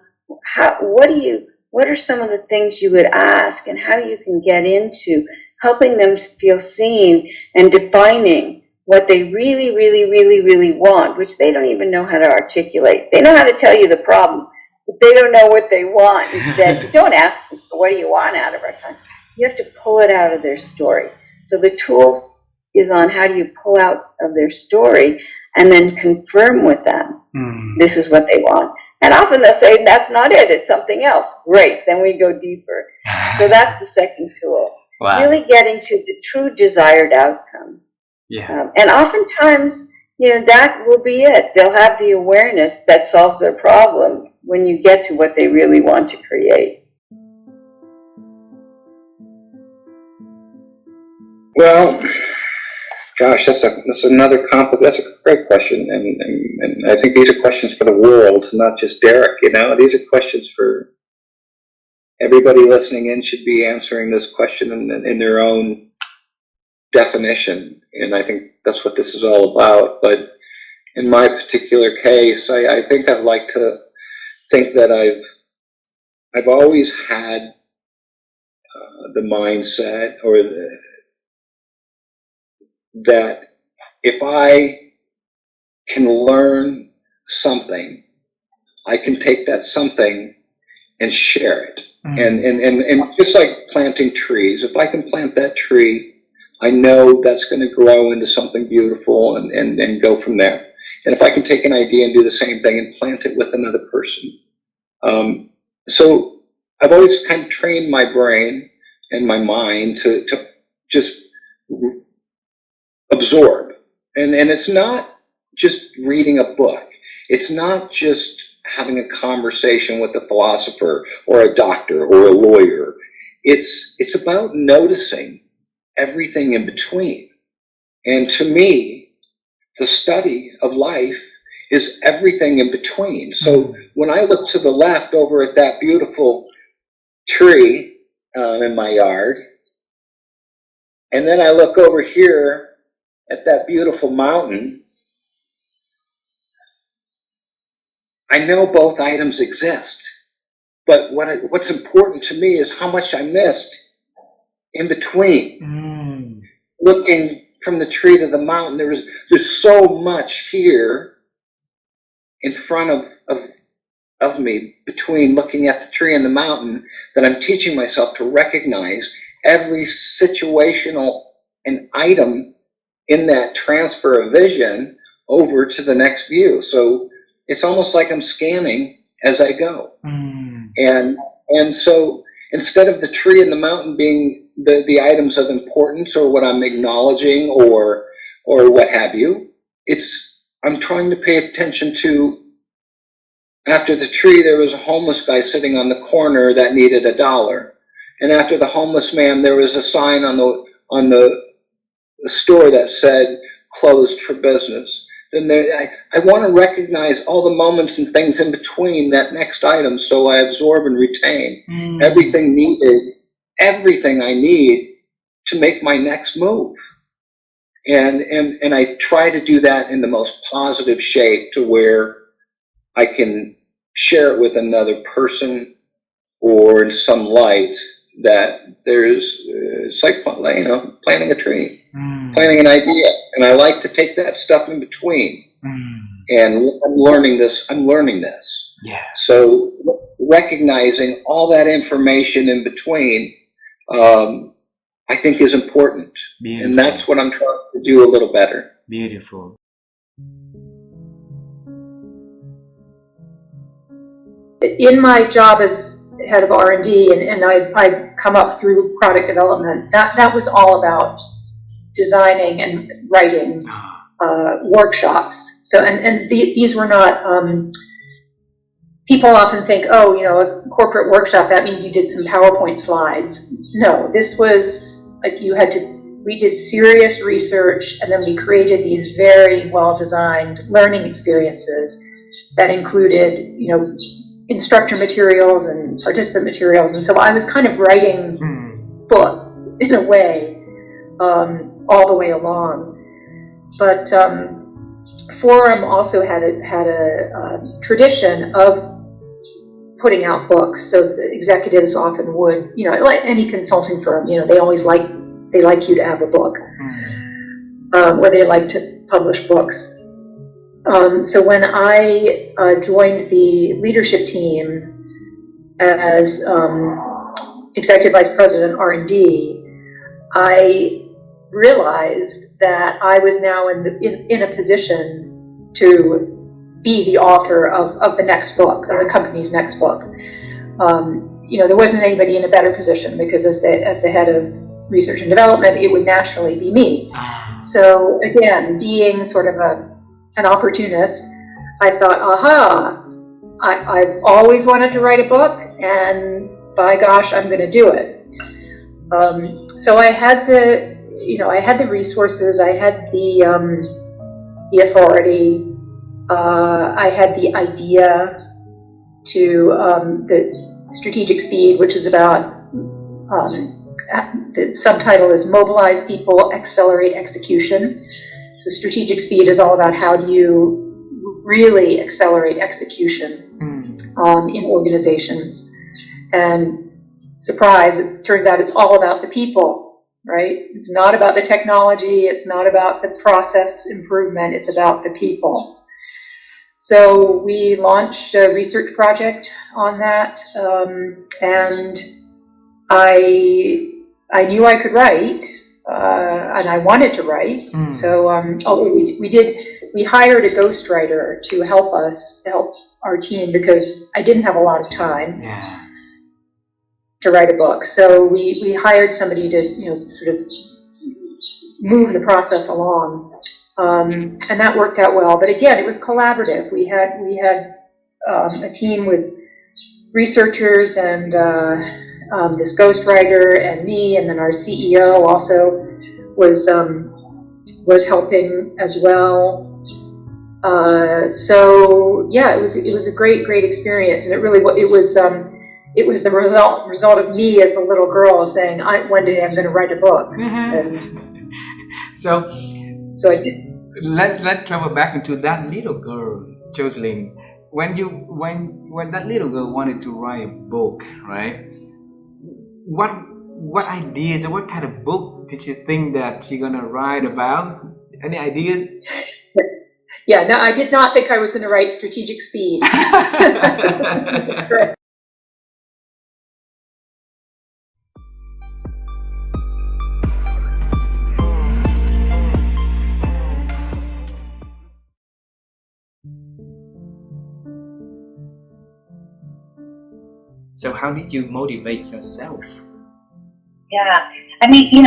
what are some of the things you would ask and how you can get into helping them feel seen and defining what they really, really, really, really want, which they don't even know how to articulate. They know how to tell you the problem, but they don't know what they want instead. So don't ask them, what do you want out of our time? You have to pull it out of their story. So the tool is on how do you pull out of their story and then confirm with them, this is what they want. And often they'll say, that's not it, it's something else. Great, then we go deeper. So that's the second tool. Wow. Really getting to the true desired outcome. Yeah. And oftentimes, that will be it. They'll have the awareness that solves their problem when you get to what they really want to create. Well, gosh, that's a great question, and I think these are questions for the world, not just Derek. These are questions for everybody listening in should be answering this question in their own definition. And I think that's what this is all about. But in my particular case, I think I'd like to think that I've always had the mindset that if I can learn something, I can take that something and share it. And just like planting trees, if I can plant that tree, I know that's going to grow into something beautiful and go from there. And if I can take an idea and do the same thing and plant it with another person. So I've always kind of trained my brain and my mind to just absorb. And it's not just reading a book. It's not just having a conversation with a philosopher or a doctor or a lawyer. It's about noticing everything in between. And to me, the study of life is everything in between. So when I look to the left over at that beautiful tree in my yard, and then I look over here at that beautiful mountain, I know both items exist. But what's important to me is how much I missed in between. Looking from the tree to the mountain, there's so much here in front of me between looking at the tree and the mountain that I'm teaching myself to recognize every situational and item in that transfer of vision over to the next view. So it's almost like I'm scanning as I go. And so instead of the tree and the mountain being the items of importance or what I'm acknowledging or what have you, I'm trying to pay attention to, after the tree there was a homeless guy sitting on the corner that needed $1. And after the homeless man there was a sign on the store that said closed for business. Then I want to recognize all the moments and things in between that next item, so I absorb and retain everything needed, everything I need to make my next move. And I try to do that in the most positive shape to where I can share it with another person or in some light that it's like, planting a tree, planting an idea. And I like to take that stuff in between. And I'm learning this. Yeah. So recognizing all that information in between, I think is important. Beautiful. And that's what I'm trying to do a little better. Beautiful. In my job as head of R&D, and I'd come up through product development, that was all about designing and writing workshops. So, and these were not, people often think, a corporate workshop, that means you did some PowerPoint slides. No, this was like we did serious research, and then we created these very well-designed learning experiences that included, instructor materials and participant materials. And so I was kind of writing books in a way, all the way along. But Forum also had a tradition of putting out books. So the executives often would, like any consulting firm, they always like you to have a book, or they like to publish books. So when I joined the leadership team as Executive Vice President R&D, I realized that I was now in a position to be the author of the next book, of the company's next book. There wasn't anybody in a better position, because as the head of research and development, it would naturally be me. So again, being sort of an opportunist, I thought, I've always wanted to write a book, and by gosh, I'm going to do it. So I had the resources, I had the authority, I had the idea to Strategic Speed, which is about, the subtitle is Mobilize People, Accelerate Execution. So Strategic Speed is all about how do you really accelerate execution in organizations. And surprise, it turns out it's all about the people, right? It's not about the technology, it's not about the process improvement, it's about the people. So we launched a research project on that, and I knew I could write, and I wanted to write. So we hired a ghostwriter to help our team, because I didn't have a lot of time to write a book. So we hired somebody to sort of move the process along. And that worked out well. But again, it was collaborative. We had a team with researchers and this ghostwriter and me, and then our CEO also was helping as well. So yeah, it was a great experience, and it was the result of me as the little girl saying, one day I'm going to write a book. And so I did. Let's travel back into that little girl, Jocelyn. When that little girl wanted to write a book, right? What ideas or what kind of book did you think that she's gonna write about? Any ideas? Yeah, no, I did not think I was going to write Strategic Speed. So how did you motivate yourself? Yeah, I mean,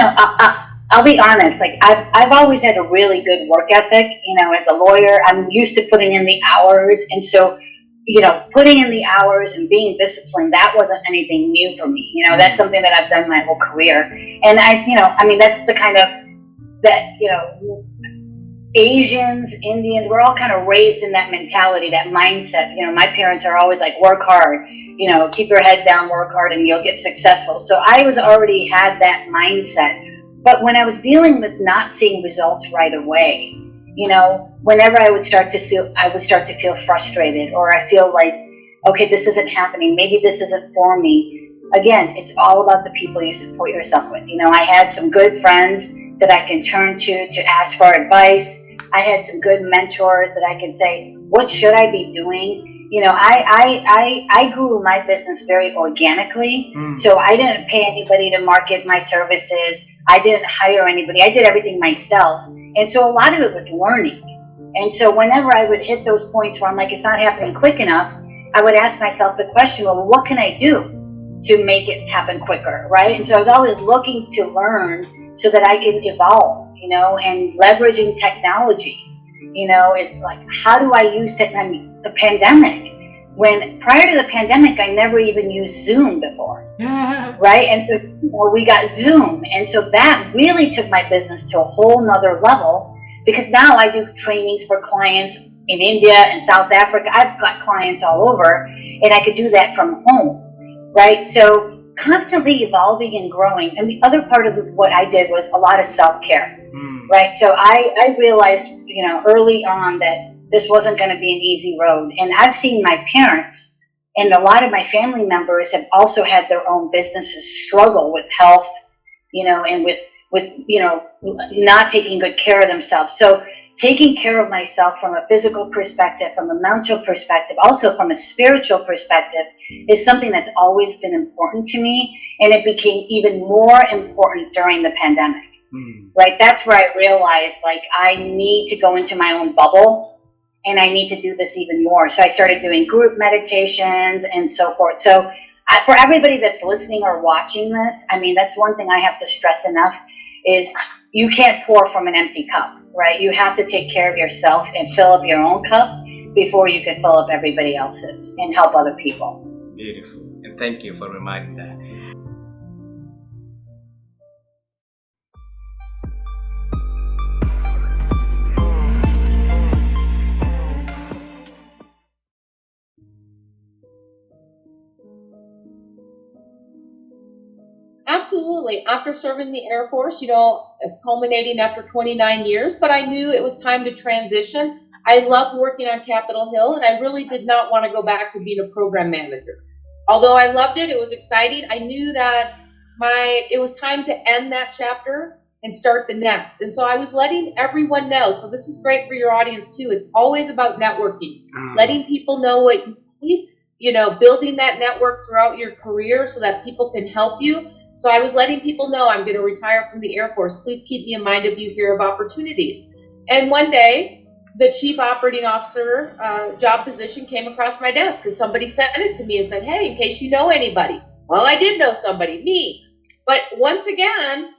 I'll be honest. Like I've always had a really good work ethic. As a lawyer, I'm used to putting in the hours, and so putting in the hours and being disciplined, that wasn't anything new for me. That's something that I've done my whole career, and that's the kind of Asians, Indians, we're all kind of raised in that mentality, that mindset. My parents are always like, work hard, keep your head down, work hard, and you'll get successful. So I already had that mindset. But when I was dealing with not seeing results right away, whenever I would start to feel frustrated, or I feel like, okay, this isn't happening, maybe this isn't for me. Again, it's all about the people you support yourself with. I had some good friends that I can turn to ask for advice. I had some good mentors that I can say, what should I be doing? I grew my business very organically. So I didn't pay anybody to market my services. I didn't hire anybody. I did everything myself. And so a lot of it was learning. And so whenever I would hit those points where I'm like, it's not happening quick enough, I would ask myself the question, well, what can I do to make it happen quicker, right? And so I was always looking to learn so that I can evolve, and leveraging technology, is like, how do I use technology? The pandemic, prior to the pandemic, I never even used Zoom before, right? And so we got Zoom, and so that really took my business to a whole nother level, because now I do trainings for clients in India and South Africa. I've got clients all over, and I could do that from home, right? So constantly evolving and growing. And the other part of what I did was a lot of self-care, right? So I realized, early on that this wasn't going to be an easy road. And I've seen my parents and a lot of my family members have also had their own businesses struggle with health, and with not taking good care of themselves. So taking care of myself from a physical perspective, from a mental perspective, also from a spiritual perspective, is something that's always been important to me. And it became even more important during the pandemic, right? That's where I realized, like, I need to go into my own bubble, and I need to do this even more. So I started doing group meditations and so forth. So for everybody that's listening or watching this, that's one thing I have to stress enough, is you can't pour from an empty cup, right? You have to take care of yourself and fill up your own cup before you can fill up everybody else's and help other people. Beautiful. And thank you for reminding that. Absolutely. After serving the Air Force, culminating after 29 years, but I knew it was time to transition. I loved working on Capitol Hill, and I really did not want to go back to being a program manager. Although I loved it, it was exciting. I knew that it was time to end that chapter and start the next. And so I was letting everyone know. So this is great for your audience too. It's always about networking, letting people know what you need, building that network throughout your career so that people can help you. So I was letting people know I'm going to retire from the Air Force. Please keep me in mind if you hear of opportunities. And one day, the chief operating officer job position came across my desk because somebody sent it to me and said, hey, in case you know anybody. Well, I did know somebody, me. But once again,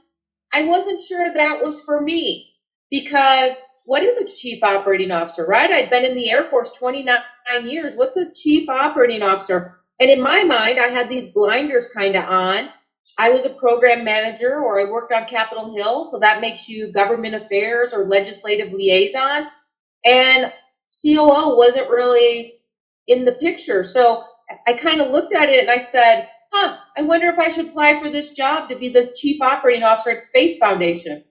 I wasn't sure that was for me because what is a chief operating officer, right? I'd been in the Air Force 29 years. What's a chief operating officer? And in my mind, I had these blinders kind of on. I was a program manager, or I worked on Capitol Hill, so that makes you government affairs or legislative liaison. And COO wasn't really in the picture. So I kind of looked at it and I said, I wonder if I should apply for this job to be this chief operating officer at Space Foundation.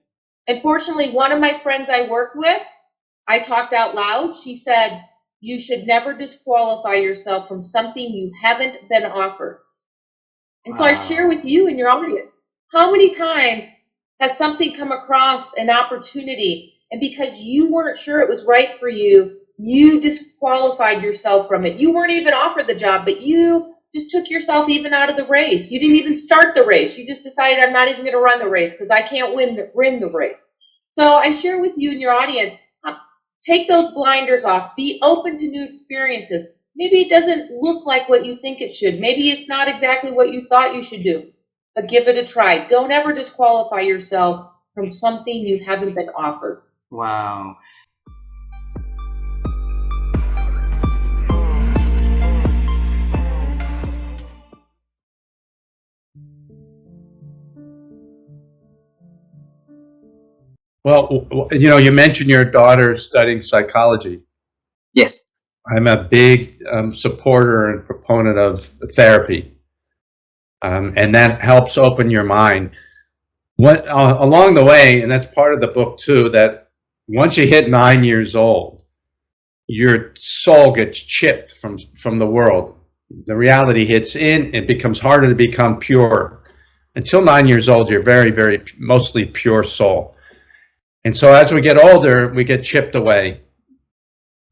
And fortunately, one of my friends I work with, I talked out loud. She said, you should never disqualify yourself from something you haven't been offered. And so I share with you and your audience, how many times has something come across an opportunity, and because you weren't sure it was right for you, you disqualified yourself from it. You weren't even offered the job, but you just took yourself even out of the race. You didn't even start the race. You just decided, I'm not even going to run the race because I can't win the race. So I share with you and your audience, take those blinders off. Be open to new experiences. Maybe it doesn't look like what you think it should. Maybe it's not exactly what you thought you should do, but give it a try. Don't ever disqualify yourself from something you haven't been offered. Wow. Well, you mentioned your daughter studying psychology. Yes. I'm a big supporter and proponent of therapy, and that helps open your mind. Along the way, and that's part of the book too, that once you hit 9 years old, your soul gets chipped from the world. The reality hits in, it becomes harder to become pure. Until 9 years old, you're very, very mostly pure soul. And so as we get older, we get chipped away.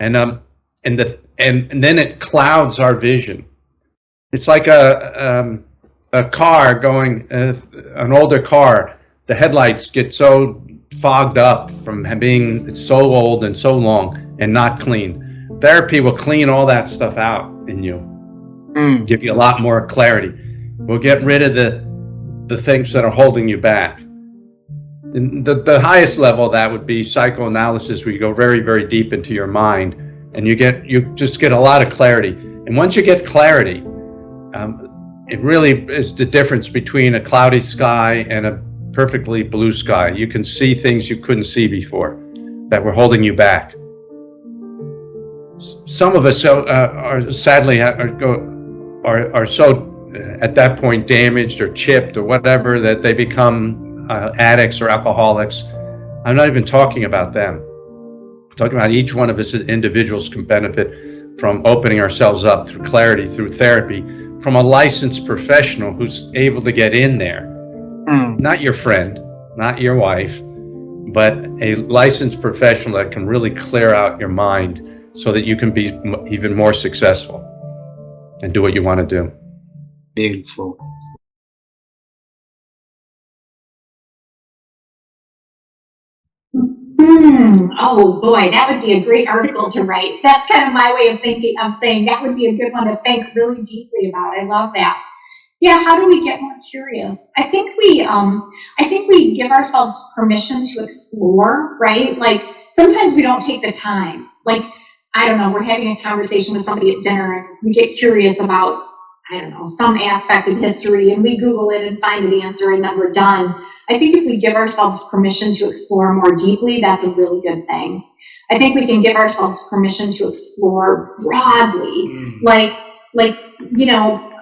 And then it clouds our vision. It's like a car going, an older car, the headlights get so fogged up from being so old and so long and not clean. Therapy will clean all that stuff out in you, give you a lot more clarity. We'll get rid of the things that are holding you back. And the highest level of that would be psychoanalysis, where you go very, very deep into your mind, and you just get a lot of clarity. And once you get clarity, it really is the difference between a cloudy sky and a perfectly blue sky. You can see things you couldn't see before that were holding you back. Some of us are sadly are so at that point damaged or chipped or whatever that they become addicts or alcoholics. I'm not even talking about them. I'm talking about each one of us as individuals can benefit from opening ourselves up through clarity, through therapy, from a licensed professional who's able to get in there. Not your friend, not your wife, but a licensed professional that can really clear out your mind so that you can be even more successful and do what you want to do. Beautiful. Oh boy, that would be a great article to write. That's kind of my way of thinking, of saying that would be a good one to think really deeply about. I love that. Yeah, how do we get more curious? I think we give ourselves permission to explore, right? Like sometimes we don't take the time. Like, I don't know, we're having a conversation with somebody at dinner and we get curious about, I don't know, some aspect of history, and we Google it and find the answer and then we're done. I think if we give ourselves permission to explore more deeply, that's a really good thing. I think we can give ourselves permission to explore broadly. Like,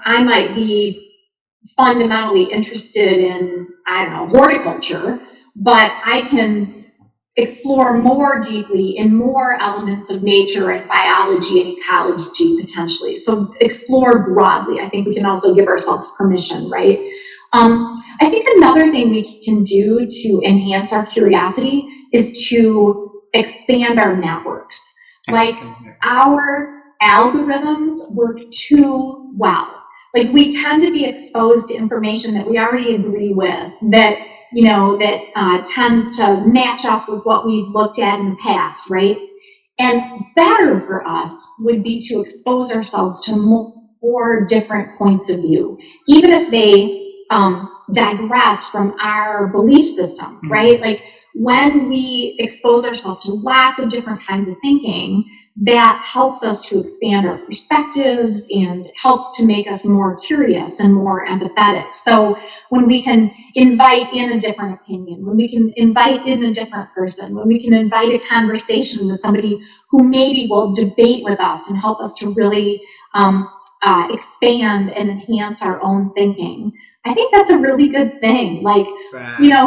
I might be fundamentally interested in, I don't know, horticulture, but I can explore more deeply in more elements of nature and biology and ecology potentially. So explore broadly. I think we can also give ourselves permission, right? I think another thing we can do to enhance our curiosity is to expand our networks. Like our algorithms work too well. Like we tend to be exposed to information that we already agree with, that tends to match up with what we've looked at in the past, right? And better for us would be to expose ourselves to more different points of view, even if they digress from our belief system, right? Like when we expose ourselves to lots of different kinds of thinking, that helps us to expand our perspectives and helps to make us more curious and more empathetic. So when we can invite in a different opinion, when we can invite in a different person, when we can invite a conversation with somebody who maybe will debate with us and help us to really expand and enhance our own thinking, I think that's a really good thing. Like,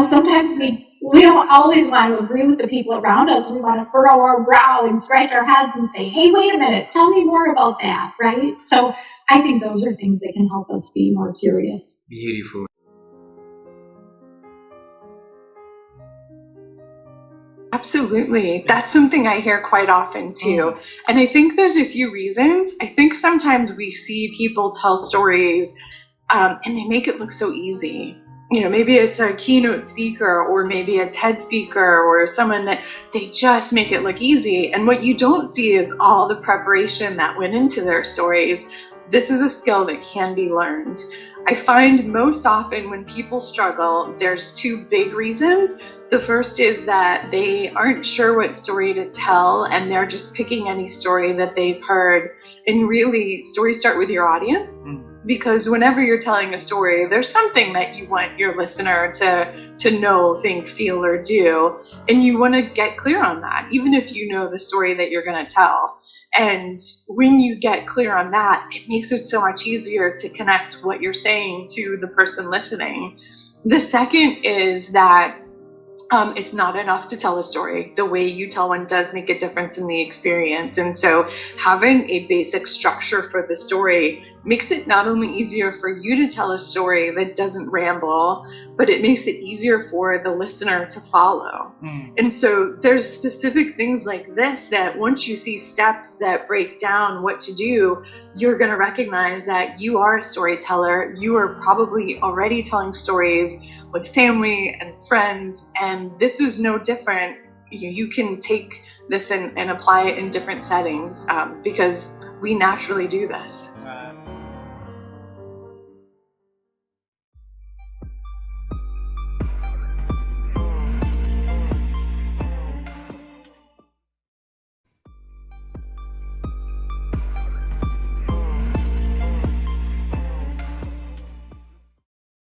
sometimes we don't always want to agree with the people around us. We want to furrow our brow and scratch our heads and say, hey, wait a minute, tell me more about that, right? So I think those are things that can help us be more curious. Beautiful. Absolutely. That's something I hear quite often too. And I think there's a few reasons. I think sometimes we see people tell stories and they make it look so easy. Maybe it's a keynote speaker or maybe a TED speaker or someone that they just make it look easy. And what you don't see is all the preparation that went into their stories. This is a skill that can be learned. I find most often when people struggle, there's two big reasons. The first is that they aren't sure what story to tell and they're just picking any story that they've heard. And really, stories start with your audience. Because whenever you're telling a story, there's something that you want your listener to know, think, feel, or do. And you want to get clear on that, even if you know the story that you're going to tell. And when you get clear on that, it makes it so much easier to connect what you're saying to the person listening. The second is that it's not enough to tell a story. The way you tell one does make a difference in the experience. And so having a basic structure for the story makes it not only easier for you to tell a story that doesn't ramble, but it makes it easier for the listener to follow. And so there's specific things like this that once you see steps that break down what to do, you're going to recognize that you are a storyteller. You are probably already telling stories with family and friends, and this is no different. You can take this and apply it in different settings because we naturally do this.